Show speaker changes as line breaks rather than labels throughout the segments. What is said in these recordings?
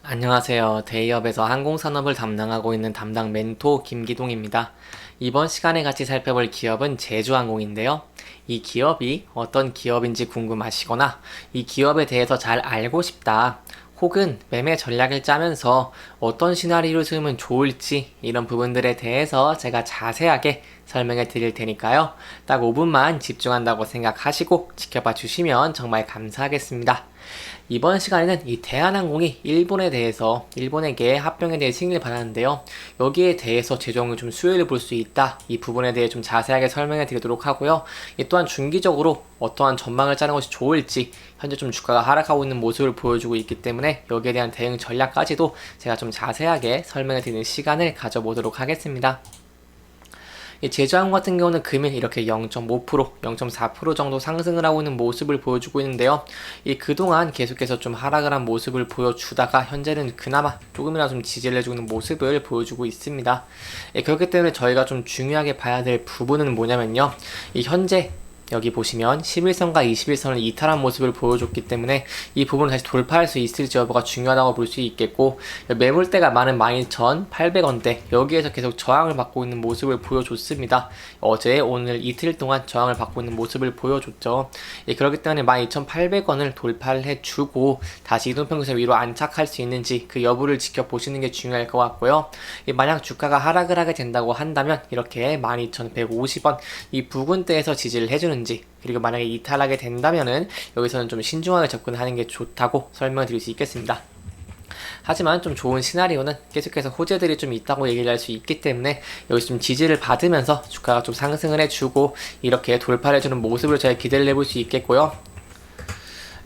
안녕하세요. 대기업에서 항공산업을 담당하고 있는 담당 멘토 김기동입니다. 이번 시간에 같이 살펴볼 기업은 제주항공인데요. 이 기업이 어떤 기업인지 궁금하시거나 이 기업에 대해서 잘 알고 싶다. 혹은 매매 전략을 짜면서 어떤 시나리오를 쓰면 좋을지 이런 부분들에 대해서 제가 자세하게 설명해 드릴 테니까요. 딱 5분만 집중한다고 생각하시고 지켜봐 주시면 정말 감사하겠습니다. 이번 시간에는 이 대한항공이 일본에게 합병에 대해 승인을 받았는데요. 여기에 대해서 재정을 좀 수혜를 볼 수 있다. 이 부분에 대해 좀 자세하게 설명해 드리도록 하고요. 또한 중기적으로 어떠한 전망을 짜는 것이 좋을지 현재 좀 주가가 하락하고 있는 모습을 보여주고 있기 때문에 여기에 대한 대응 전략까지도 제가 좀 자세하게 설명해 드리는 시간을 가져보도록 하겠습니다. 이 제주항공 같은 경우는 금일 이렇게 0.5%, 0.4% 정도 상승을 하고 있는 모습을 보여주고 있는데요. 이 그동안 계속해서 좀 하락을 한 모습을 보여주다가 현재는 그나마 조금이라도 좀 지지를 해주고 있는 모습을 보여주고 있습니다. 그렇기 때문에 저희가 좀 중요하게 봐야 될 부분은 뭐냐면요. 이 현재 여기 보시면 11선과 21선을 이탈한 모습을 보여줬기 때문에 이 부분을 다시 돌파할 수 있을지 여부가 중요하다고 볼 수 있겠고, 매물대가 많은 12,800원대 여기에서 계속 저항을 받고 있는 모습을 보여줬습니다. 어제 오늘 이틀 동안 저항을 받고 있는 모습을 보여줬죠. 그렇기 때문에 12,800원을 돌파를 해주고 다시 이동평균선 위로 안착할 수 있는지 그 여부를 지켜보시는 게 중요할 것 같고요. 만약 주가가 하락을 하게 된다고 한다면 이렇게 12,150원 이 부근대에서 지지를 해주는, 그리고 만약에 이탈하게 된다면은 여기서는 좀 신중하게 접근하는 게 좋다고 설명을 드릴 수 있겠습니다. 하지만 좀 좋은 시나리오는 계속해서 호재들이 좀 있다고 얘기를 할 수 있기 때문에 여기서 좀 지지를 받으면서 주가가 좀 상승을 해주고 이렇게 돌파를 해주는 모습을 저희 기대를 해볼 수 있겠고요.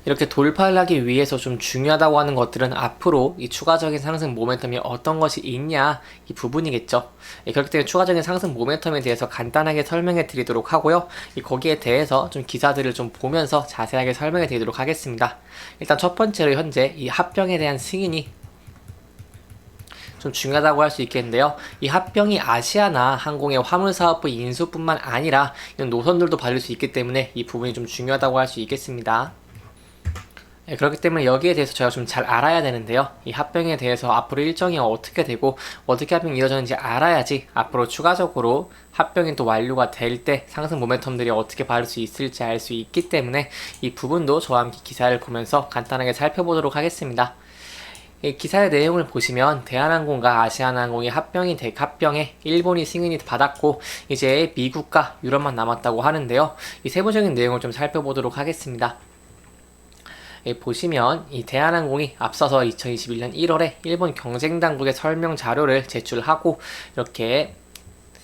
이렇게 돌파를 하기 위해서 좀 중요하다고 하는 것들은 앞으로 이 추가적인 상승 모멘텀이 어떤 것이 있냐 이 부분이겠죠. 그렇기 때문에 추가적인 상승 모멘텀에 대해서 간단하게 설명해 드리도록 하고요. 거기에 대해서 좀 기사들을 좀 보면서 자세하게 설명해 드리도록 하겠습니다. 일단 첫 번째로 현재 이 합병에 대한 승인이 좀 중요하다고 할 수 있겠는데요. 이 합병이 아시아나 항공의 화물사업부 인수뿐만 아니라 이런 노선들도 받을 수 있기 때문에 이 부분이 좀 중요하다고 할 수 있겠습니다. 그렇기 때문에 여기에 대해서 저희가 좀 잘 알아야 되는데요. 이 합병에 대해서 앞으로 일정이 어떻게 되고 어떻게 합병이 이루어졌는지 알아야지 앞으로 추가적으로 합병이 또 완료가 될 때 상승 모멘텀들이 어떻게 받을 수 있을지 알 수 있기 때문에 이 부분도 저와 함께 기사를 보면서 간단하게 살펴보도록 하겠습니다. 이 기사의 내용을 보시면 대한항공과 아시아나항공이 합병에 일본이 승인이 받았고 이제 미국과 유럽만 남았다고 하는데요. 이 세부적인 내용을 좀 살펴보도록 하겠습니다. 보시면 이 대한항공이 앞서서 2021년 1월에 일본 경쟁당국에 설명 자료를 제출하고 이렇게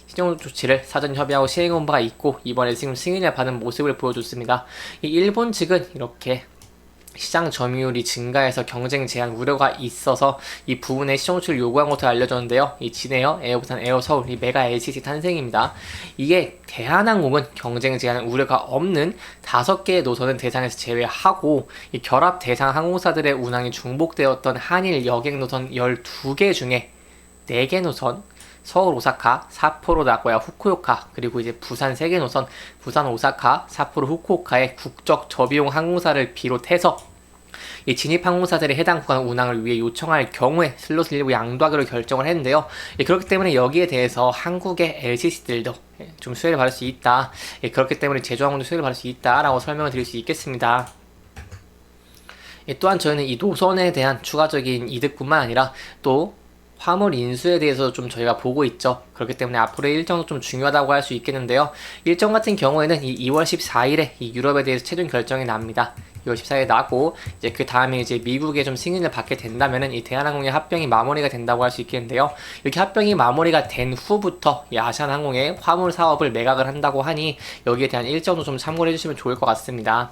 신용 조치를 사전 협의하고 시행한 바가 있고 이번에 지금 승인을 받은 모습을 보여줬습니다. 이 일본 측은 이렇게 시장 점유율이 증가해서 경쟁 제한 우려가 있어서 이 부분에 시정 조치를 요구한 것으로 알려졌는데요. 이 진에어, 에어부산, 에어서울, 이 메가 LCC 탄생입니다. 이게 대한항공은 경쟁 제한 우려가 없는 5개의 노선은 대상에서 제외하고 이 결합 대상 항공사들의 운항이 중복되었던 한일 여객 노선 12개 중에 4개 노선 서울, 오사카, 삿포로, 나고야, 후쿠오카, 그리고 이제 부산 3개 노선, 부산, 오사카, 삿포로, 후쿠오카의 국적 저비용 항공사를 비롯해서 이 진입 항공사들의 해당 구간 운항을 위해 요청할 경우에 슬롯을 일부 양도하기로 결정을 했는데요. 그렇기 때문에 여기에 대해서 한국의 LCC들도 좀 수혜를 받을 수 있다. 그렇기 때문에 제주항공도 수혜를 받을 수 있다라고 설명을 드릴 수 있겠습니다. 또한 저희는 이 노선에 대한 추가적인 이득뿐만 아니라 또 화물 인수에 대해서 좀 저희가 보고 있죠. 그렇기 때문에 앞으로의 일정도 좀 중요하다고 할 수 있겠는데요. 일정 같은 경우에는 이 2월 14일에 이 유럽에 대해서 최종 결정이 납니다. 2월 14일에 나고 이제 그 다음에 이제 미국에 좀 승인을 받게 된다면은 이 대한항공의 합병이 마무리가 된다고 할 수 있겠는데요. 이렇게 합병이 마무리가 된 후부터 이 아시아나항공의 화물 사업을 매각을 한다고 하니 여기에 대한 일정도 좀 참고를 해주시면 좋을 것 같습니다.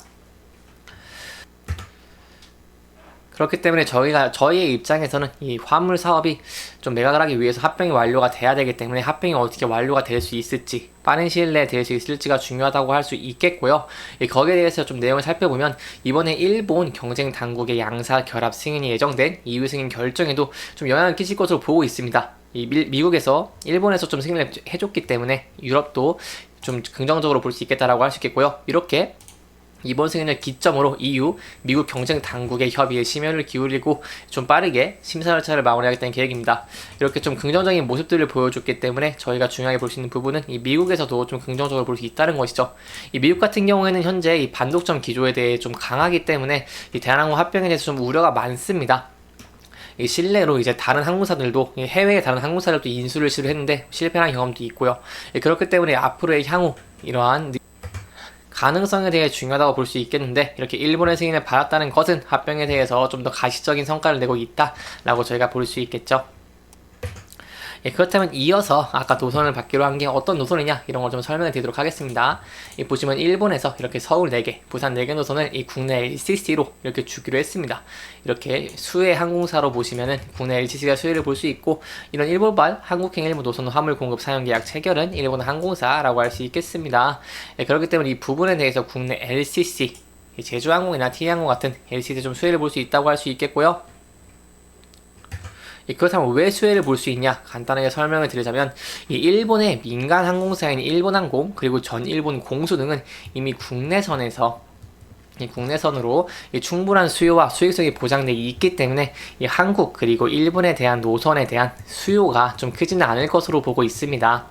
그렇기 때문에 저희의 입장에서는 이 화물 사업이 좀 매각을 하기 위해서 합병이 완료가 돼야 되기 때문에 합병이 어떻게 완료가 될 수 있을지, 빠른 시일 내에 될 수 있을지가 중요하다고 할 수 있겠고요. 거기에 대해서 좀 내용을 살펴보면 이번에 일본 경쟁 당국의 양사 결합 승인이 예정된 이후 승인 결정에도 좀 영향을 끼칠 것으로 보고 있습니다. 미국에서 일본에서 좀 승인을 해줬기 때문에 유럽도 좀 긍정적으로 볼 수 있겠다라고 할 수 있겠고요. 이렇게 이번 승인을 기점으로 EU, 미국 경쟁 당국의 협의에 심혈을 기울이고 좀 빠르게 심사 절차를 마무리하겠다는 계획입니다. 이렇게 좀 긍정적인 모습들을 보여줬기 때문에 저희가 중요하게 볼 수 있는 부분은 이 미국에서도 좀 긍정적으로 볼 수 있다는 것이죠. 이 미국 같은 경우에는 현재 이 반독점 기조에 대해 좀 강하기 때문에 이 대한항공 합병에 대해서 좀 우려가 많습니다. 이 실내로 이제 다른 항공사들도 해외의 다른 항공사들도 인수를 시도했는데 실패한 경험도 있고요. 그렇기 때문에 앞으로의 향후 이러한 가능성에 대해 중요하다고 볼 수 있겠는데, 이렇게 일본의 승인을 받았다는 것은 합병에 대해서 좀 더 가시적인 성과를 내고 있다라고 저희가 볼 수 있겠죠. 그렇다면 이어서 아까 노선을 받기로 한 게 어떤 노선이냐 이런 걸 좀 설명해 드리도록 하겠습니다. 보시면 일본에서 이렇게 서울 4개, 부산 4개 노선을 이 국내 LCC로 이렇게 주기로 했습니다. 이렇게 수혜 항공사로 보시면은 국내 LCC가 수혜를 볼 수 있고, 이런 일본발 한국행 일부 노선 화물 공급 사용 계약 체결은 일본 항공사라고 할 수 있겠습니다. 그렇기 때문에 이 부분에 대해서 국내 LCC, 제주항공이나 T항공 같은 LCC 좀 수혜를 볼 수 있다고 할 수 있겠고요. 그렇다면 왜 수혜를 볼 수 있냐 간단하게 설명을 드리자면, 이 일본의 민간 항공사인 일본항공 그리고 전 일본 공수 등은 이미 국내선에서 이 국내선으로 충분한 수요와 수익성이 보장되어 있기 때문에 이 한국 그리고 일본에 대한 노선에 대한 수요가 좀 크지는 않을 것으로 보고 있습니다.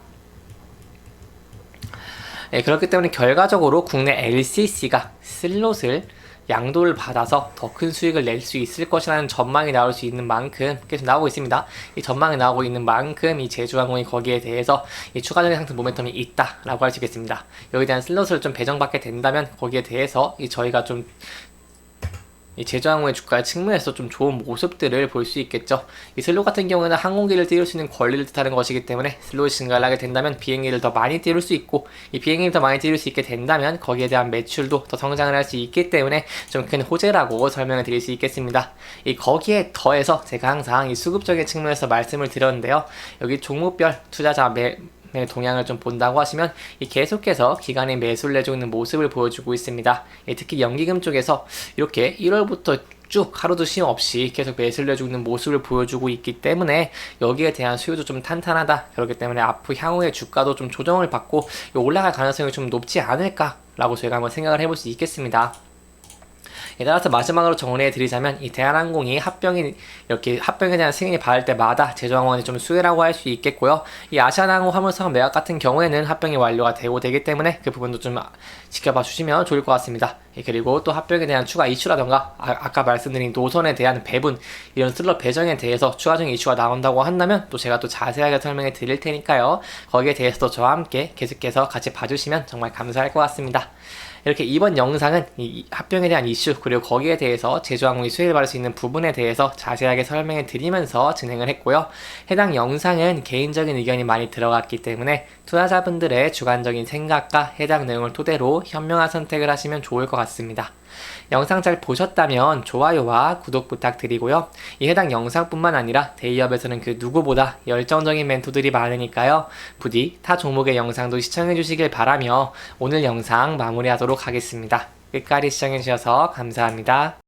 그렇기 때문에 결과적으로 국내 LCC가 슬롯을 양도를 받아서 더 큰 수익을 낼 수 있을 것이라는 전망이 나올 수 있는 만큼 계속 나오고 있습니다. 이 전망이 나오고 있는 만큼 이 제주항공이 거기에 대해서 이 추가적인 상승 모멘텀이 있다라고 할 수 있겠습니다. 여기에 대한 슬롯을 좀 배정받게 된다면 거기에 대해서 저희가 좀 이 제주항공의 주가의 측면에서 좀 좋은 모습들을 볼 수 있겠죠. 이 슬롯 같은 경우는 항공기를 띄울 수 있는 권리를 뜻하는 것이기 때문에 슬롯이 증가를 하게 된다면 비행기를 더 많이 띄울 수 있고, 이 비행기를 더 많이 띄울 수 있게 된다면 거기에 대한 매출도 더 성장을 할 수 있기 때문에 좀 큰 호재라고 설명을 드릴 수 있겠습니다. 거기에 더해서 제가 항상 이 수급적인 측면에서 말씀을 드렸는데요. 여기 종목별 투자자 동향을 좀 본다고 하시면 계속해서 기관이 매수를 내주고 있는 모습을 보여주고 있습니다. 특히 연기금 쪽에서 이렇게 1월부터 쭉 하루도 쉼 없이 계속 매수를 내주고 있는 모습을 보여주고 있기 때문에 여기에 대한 수요도 좀 탄탄하다. 그렇기 때문에 앞으로 향후의 주가도 좀 조정을 받고 올라갈 가능성이 좀 높지 않을까라고 저희가 한번 생각을 해볼 수 있겠습니다. 따라서 마지막으로 정리해 드리자면, 이 대한항공이 이렇게 합병에 대한 승인이 받을 때마다 제주항공이 좀 수혜라고 할 수 있겠고요. 이 아시아나항공 화물선 매각 같은 경우에는 합병이 완료가 되기 때문에 그 부분도 좀 지켜봐 주시면 좋을 것 같습니다. 그리고 또 합병에 대한 추가 이슈라던가 아까 말씀드린 노선에 대한 배분, 이런 슬롯 배정에 대해서 추가적인 이슈가 나온다고 한다면 또 제가 또 자세하게 설명해 드릴 테니까요. 거기에 대해서도 저와 함께 계속해서 같이 봐주시면 정말 감사할 것 같습니다. 이렇게 이번 영상은 이 합병에 대한 이슈 그리고 거기에 대해서 제주항공이 수혜를 받을 수 있는 부분에 대해서 자세하게 설명해 드리면서 진행을 했고요. 해당 영상은 개인적인 의견이 많이 들어갔기 때문에 투자자분들의 주관적인 생각과 해당 내용을 토대로 현명한 선택을 하시면 좋을 것 같습니다. 영상 잘 보셨다면 좋아요와 구독 부탁드리고요. 이 해당 영상뿐만 아니라 대기업에서는 그 누구보다 열정적인 멘토들이 많으니까요. 부디 타 종목의 영상도 시청해 주시길 바라며 오늘 영상 마무리하도록 하겠습니다. 끝까지 시청해 주셔서 감사합니다.